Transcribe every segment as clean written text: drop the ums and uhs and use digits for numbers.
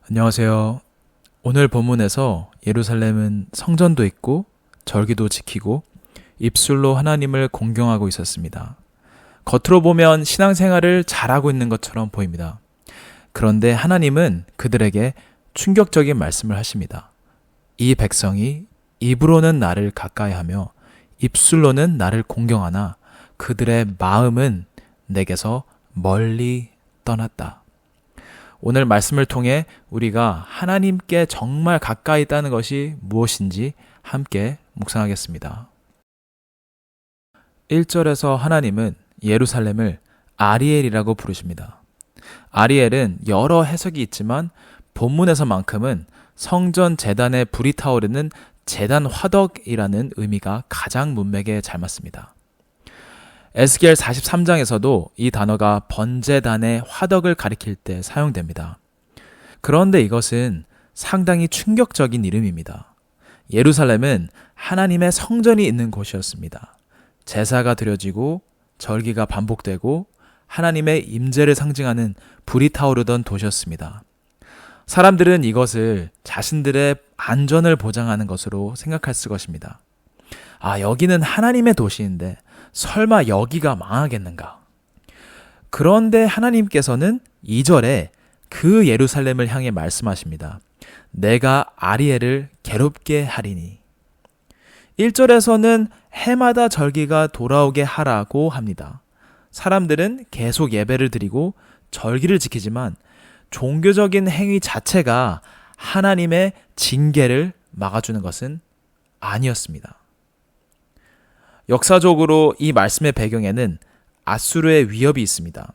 안녕하세요. 오늘 본문에서 예루살렘은 성전도 있고 절기도 지키고 입술로 하나님을 공경하고 있었습니다. 겉으로 보면 신앙생활을 잘하고 있는 것처럼 보입니다. 그런데 하나님은 그들에게 충격적인 말씀을 하십니다. 이 백성이 입으로는 나를 가까이하며 입술로는 나를 공경하나 그들의 마음은 내게서 멀리 떠났다. 오늘 말씀을 통해 우리가 하나님께 정말 가까이 있다는 것이 무엇인지 함께 묵상하겠습니다. 1절에서 하나님은 예루살렘을 아리엘이라고 부르십니다. 아리엘은 여러 해석이 있지만 본문에서만큼은 성전 제단에 불이 타오르는 제단 화덕이라는 의미가 가장 문맥에 잘 맞습니다. 에스겔 43장에서도 이 단어가 번제단의 화덕을 가리킬 때 사용됩니다. 그런데 이것은 상당히 충격적인 이름입니다. 예루살렘은 하나님의 성전이 있는 곳이었습니다. 제사가 드려지고 절기가 반복되고 하나님의 임재를 상징하는 불이 타오르던 도시였습니다. 사람들은 이것을 자신들의 안전을 보장하는 것으로 생각할 것입니다. 여기는 하나님의 도시인데 설마 여기가 망하겠는가? 그런데 하나님께서는 2절에 그 예루살렘을 향해 말씀하십니다. 내가 아리엘을 괴롭게 하리니. 1절에서는 해마다 절기가 돌아오게 하라고 합니다. 사람들은 계속 예배를 드리고 절기를 지키지만 종교적인 행위 자체가 하나님의 징계를 막아주는 것은 아니었습니다. 역사적으로 이 말씀의 배경에는 아수르의 위협이 있습니다.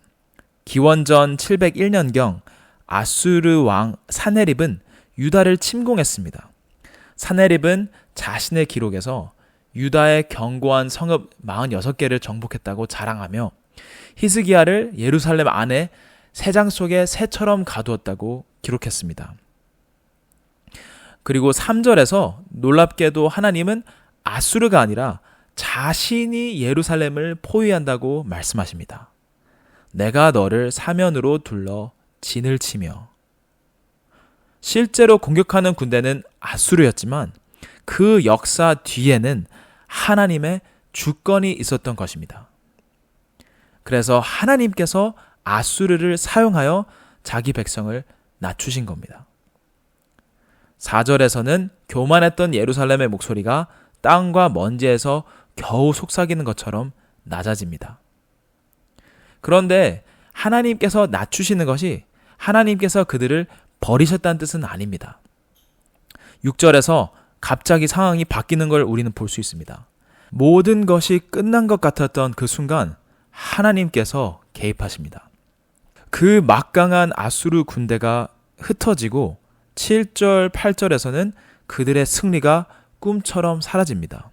기원전 701년경 아수르 왕 사네립은 유다를 침공했습니다. 사네립은 자신의 기록에서 유다의 견고한 성읍 46개를 정복했다고 자랑하며 히스기야를 예루살렘 안에 새장 속에 새처럼 가두었다고 기록했습니다. 그리고 3절에서 놀랍게도 하나님은 아수르가 아니라 자신이 예루살렘을 포위한다고 말씀하십니다. 내가 너를 사면으로 둘러 진을 치며. 실제로 공격하는 군대는 아수르였지만 그 역사 뒤에는 하나님의 주권이 있었던 것입니다. 그래서 하나님께서 아수르를 사용하여 자기 백성을 낮추신 겁니다. 4절에서는 교만했던 예루살렘의 목소리가 땅과 먼지에서 겨우 속삭이는 것처럼 낮아집니다. 그런데 하나님께서 낮추시는 것이 하나님께서 그들을 버리셨다는 뜻은 아닙니다. 6절에서 갑자기 상황이 바뀌는 걸 우리는 볼 수 있습니다. 모든 것이 끝난 것 같았던 그 순간 하나님께서 개입하십니다. 그 막강한 아수르 군대가 흩어지고 7절, 8절에서는 그들의 승리가 꿈처럼 사라집니다.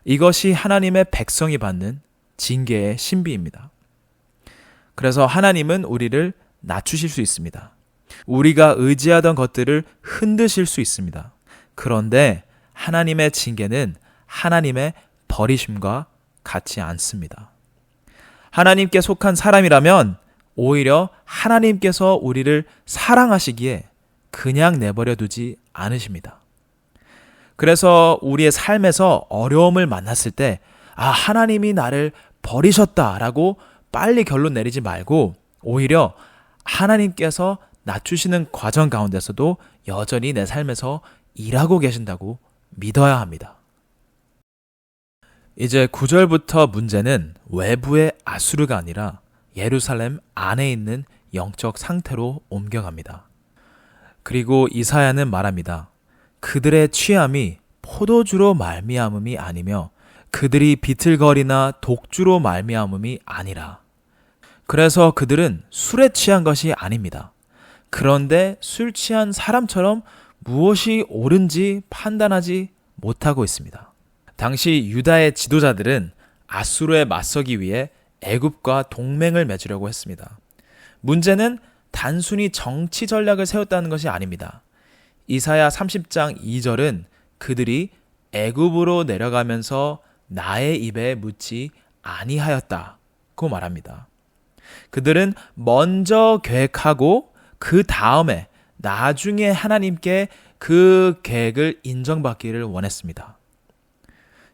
이것이 하나님의 백성이 받는 징계의 신비입니다. 그래서 하나님은 우리를 낮추실 수 있습니다. 우리가 의지하던 것들을 흔드실 수 있습니다. 그런데 하나님의 징계는 하나님의 버리심과 같지 않습니다. 하나님께 속한 사람이라면 오히려 하나님께서 우리를 사랑하시기에 그냥 내버려 두지 않으십니다. 그래서 우리의 삶에서 어려움을 만났을 때 하나님이 나를 버리셨다라고 빨리 결론 내리지 말고 오히려 하나님께서 낮추시는 과정 가운데서도 여전히 내 삶에서 일하고 계신다고 믿어야 합니다. 이제 9절부터 문제는 외부의 아수르가 아니라 예루살렘 안에 있는 영적 상태로 옮겨갑니다. 그리고 이사야는 말합니다. 그들의 취함이 포도주로 말미암음이 아니며 그들이 비틀거리나 독주로 말미암음이 아니라. 그래서 그들은 술에 취한 것이 아닙니다. 그런데 술 취한 사람처럼 무엇이 옳은지 판단하지 못하고 있습니다. 당시 유다의 지도자들은 아수르에 맞서기 위해 애굽과 동맹을 맺으려고 했습니다. 문제는 단순히 정치 전략을 세웠다는 것이 아닙니다. 이사야 30장 2절은 그들이 애굽으로 내려가면서 나의 입에 묻지 아니하였다고 말합니다. 그들은 먼저 계획하고 그 다음에 나중에 하나님께 그 계획을 인정받기를 원했습니다.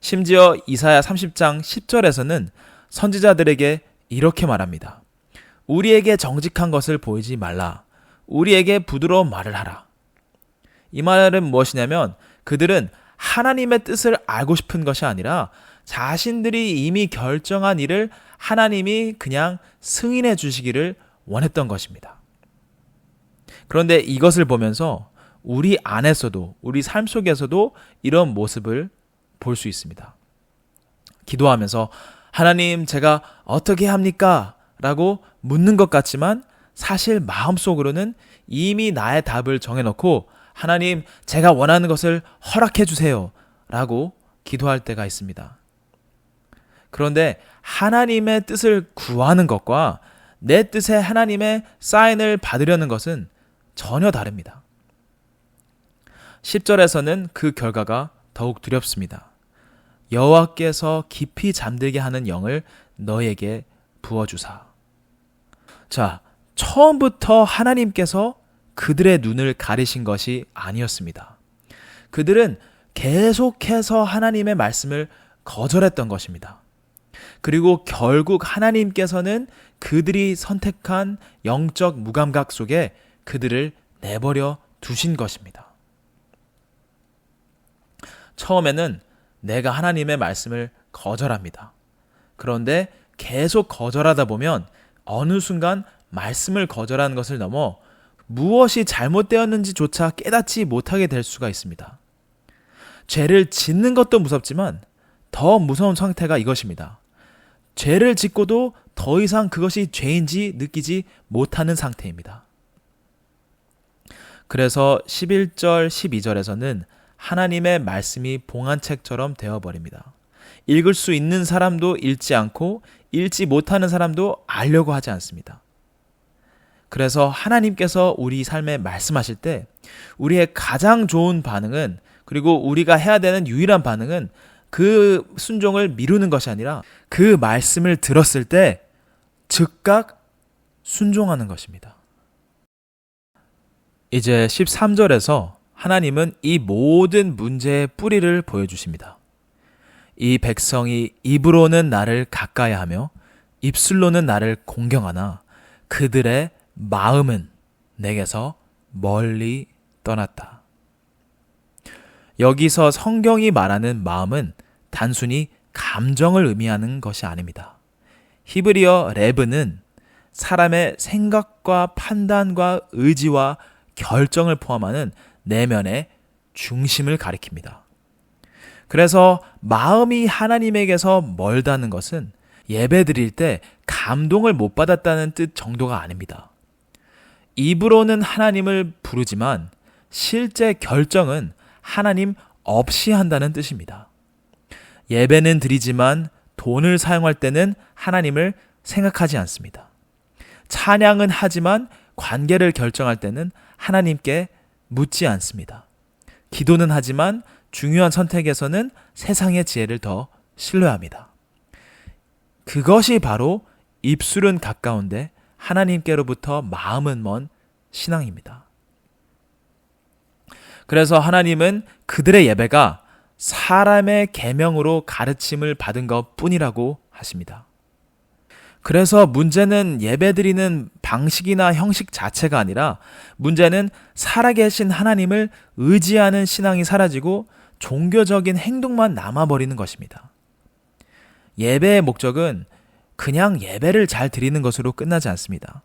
심지어 이사야 30장 10절에서는 선지자들에게 이렇게 말합니다. 우리에게 정직한 것을 보이지 말라. 우리에게 부드러운 말을 하라. 이 말은 무엇이냐면 그들은 하나님의 뜻을 알고 싶은 것이 아니라 자신들이 이미 결정한 일을 하나님이 그냥 승인해 주시기를 원했던 것입니다. 그런데 이것을 보면서 우리 안에서도, 우리 삶 속에서도 이런 모습을 볼 수 있습니다. 기도하면서 하나님, 제가 어떻게 합니까? 라고 묻는 것 같지만 사실 마음속으로는 이미 나의 답을 정해놓고 하나님, 제가 원하는 것을 허락해 주세요 라고 기도할 때가 있습니다. 그런데 하나님의 뜻을 구하는 것과 내 뜻에 하나님의 사인을 받으려는 것은 전혀 다릅니다. 10절에서는 그 결과가 더욱 두렵습니다. 여호와께서 깊이 잠들게 하는 영을 너에게 부어주사. 자, 처음부터 하나님께서 그들의 눈을 가리신 것이 아니었습니다. 그들은 계속해서 하나님의 말씀을 거절했던 것입니다. 그리고 결국 하나님께서는 그들이 선택한 영적 무감각 속에 그들을 내버려 두신 것입니다. 처음에는 내가 하나님의 말씀을 거절합니다. 그런데 계속 거절하다 보면 어느 순간 말씀을 거절하는 것을 넘어 무엇이 잘못되었는지조차 깨닫지 못하게 될 수가 있습니다. 죄를 짓는 것도 무섭지만 더 무서운 상태가 이것입니다. 죄를 짓고도 더 이상 그것이 죄인지 느끼지 못하는 상태입니다. 그래서 11절, 12절에서는 하나님의 말씀이 봉안책처럼 되어버립니다. 읽을 수 있는 사람도 읽지 않고 읽지 못하는 사람도 알려고 하지 않습니다. 그래서 하나님께서 우리 삶에 말씀하실 때 우리의 가장 좋은 반응은, 그리고 우리가 해야 되는 유일한 반응은 그 순종을 미루는 것이 아니라 그 말씀을 들었을 때 즉각 순종하는 것입니다. 이제 13절에서 하나님은 이 모든 문제의 뿌리를 보여주십니다. 이 백성이 입으로는 나를 가까이하며 입술로는 나를 공경하나 그들의 마음은 내게서 멀리 떠났다. 여기서 성경이 말하는 마음은 단순히 감정을 의미하는 것이 아닙니다. 히브리어 레브는 사람의 생각과 판단과 의지와 결정을 포함하는 내면의 중심을 가리킵니다. 그래서 마음이 하나님에게서 멀다는 것은 예배드릴 때 감동을 못 받았다는 뜻 정도가 아닙니다. 입으로는 하나님을 부르지만 실제 결정은 하나님 없이 한다는 뜻입니다. 예배는 드리지만 돈을 사용할 때는 하나님을 생각하지 않습니다. 찬양은 하지만 관계를 결정할 때는 하나님께 묻지 않습니다. 기도는 하지만 중요한 선택에서는 세상의 지혜를 더 신뢰합니다. 그것이 바로 입술은 가까운데 하나님께로부터 마음은 먼 신앙입니다. 그래서 하나님은 그들의 예배가 사람의 계명으로 가르침을 받은 것 뿐이라고 하십니다. 그래서 문제는 예배드리는 방식이나 형식 자체가 아니라 문제는 살아계신 하나님을 의지하는 신앙이 사라지고 종교적인 행동만 남아버리는 것입니다. 예배의 목적은 그냥 예배를 잘 드리는 것으로 끝나지 않습니다.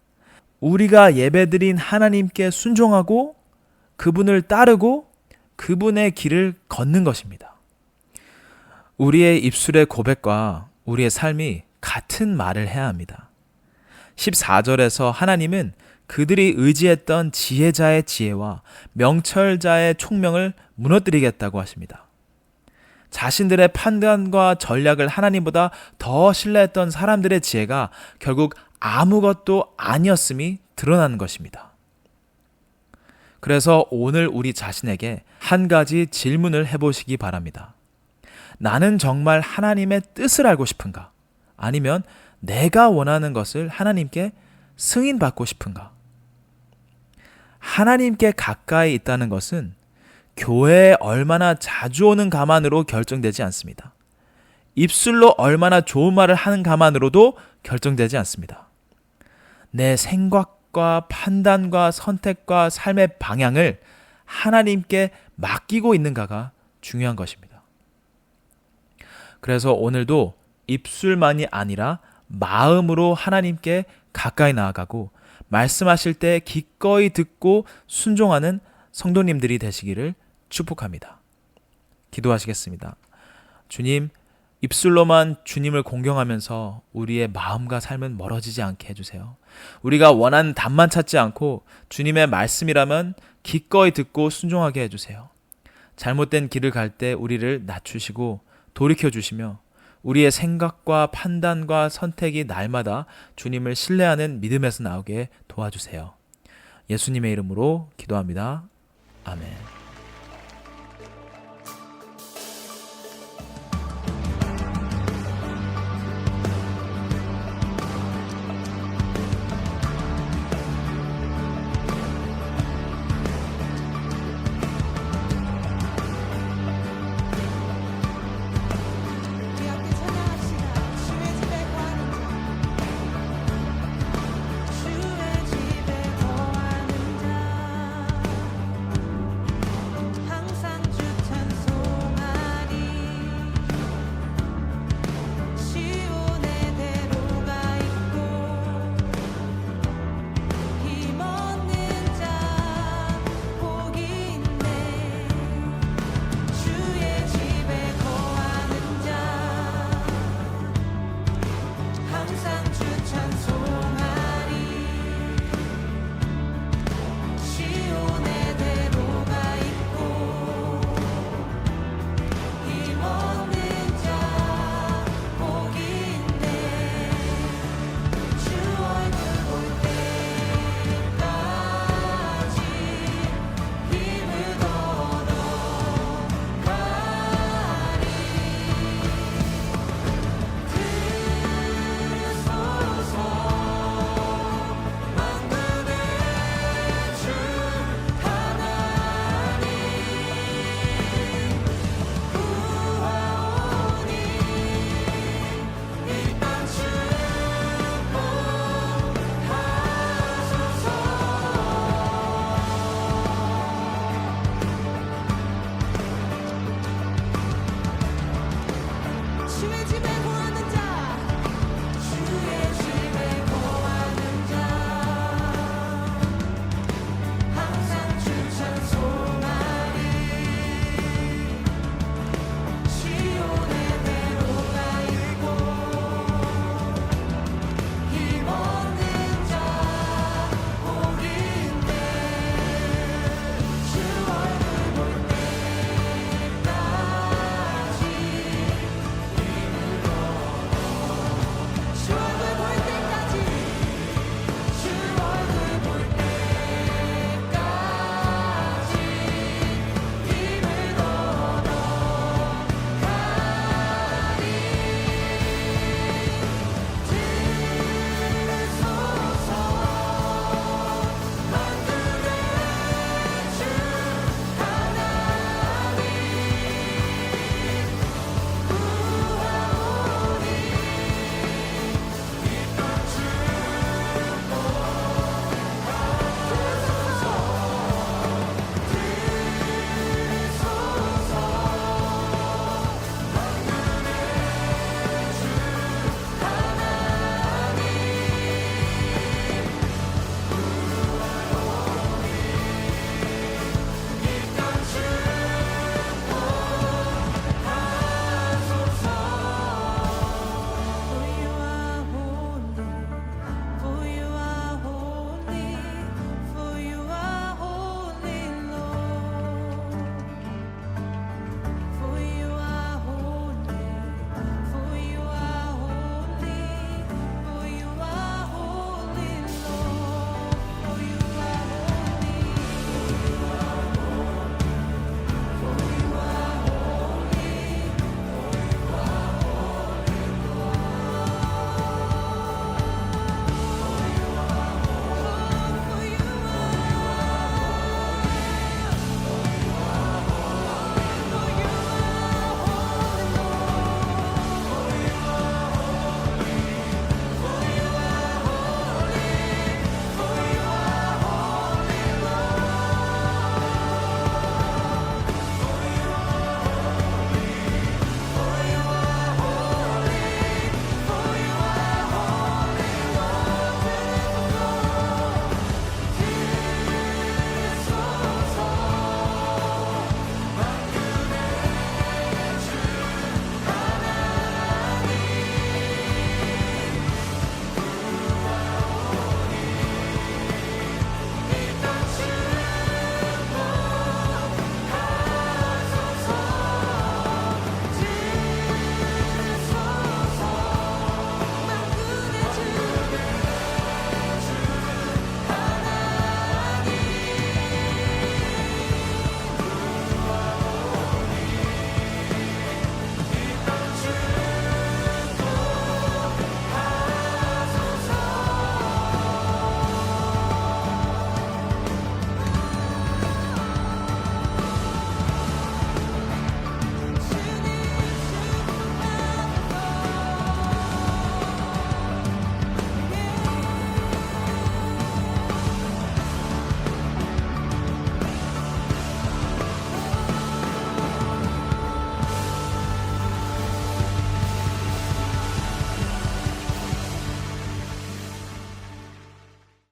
우리가 예배드린 하나님께 순종하고 그분을 따르고 그분의 길을 걷는 것입니다. 우리의 입술의 고백과 우리의 삶이 같은 말을 해야 합니다. 14절에서 하나님은 그들이 의지했던 지혜자의 지혜와 명철자의 총명을 무너뜨리겠다고 하십니다. 자신들의 판단과 전략을 하나님보다 더 신뢰했던 사람들의 지혜가 결국 아무것도 아니었음이 드러나는 것입니다. 그래서 오늘 우리 자신에게 한 가지 질문을 해보시기 바랍니다. 나는 정말 하나님의 뜻을 알고 싶은가? 아니면 내가 원하는 것을 하나님께 승인받고 싶은가? 하나님께 가까이 있다는 것은 교회에 얼마나 자주 오는 가만으로 결정되지 않습니다. 입술로 얼마나 좋은 말을 하는 가만으로도 결정되지 않습니다. 내 생각과 판단과 선택과 삶의 방향을 하나님께 맡기고 있는가가 중요한 것입니다. 그래서 오늘도 입술만이 아니라 마음으로 하나님께 가까이 나아가고 말씀하실 때 기꺼이 듣고 순종하는 성도님들이 되시기를 축복합니다. 기도하시겠습니다. 주님, 입술로만 주님을 공경하면서 우리의 마음과 삶은 멀어지지 않게 해주세요. 우리가 원하는 답만 찾지 않고 주님의 말씀이라면 기꺼이 듣고 순종하게 해주세요. 잘못된 길을 갈 때 우리를 낮추시고 돌이켜주시며 우리의 생각과 판단과 선택이 날마다 주님을 신뢰하는 믿음에서 나오게 도와주세요. 예수님의 이름으로 기도합니다. 아멘.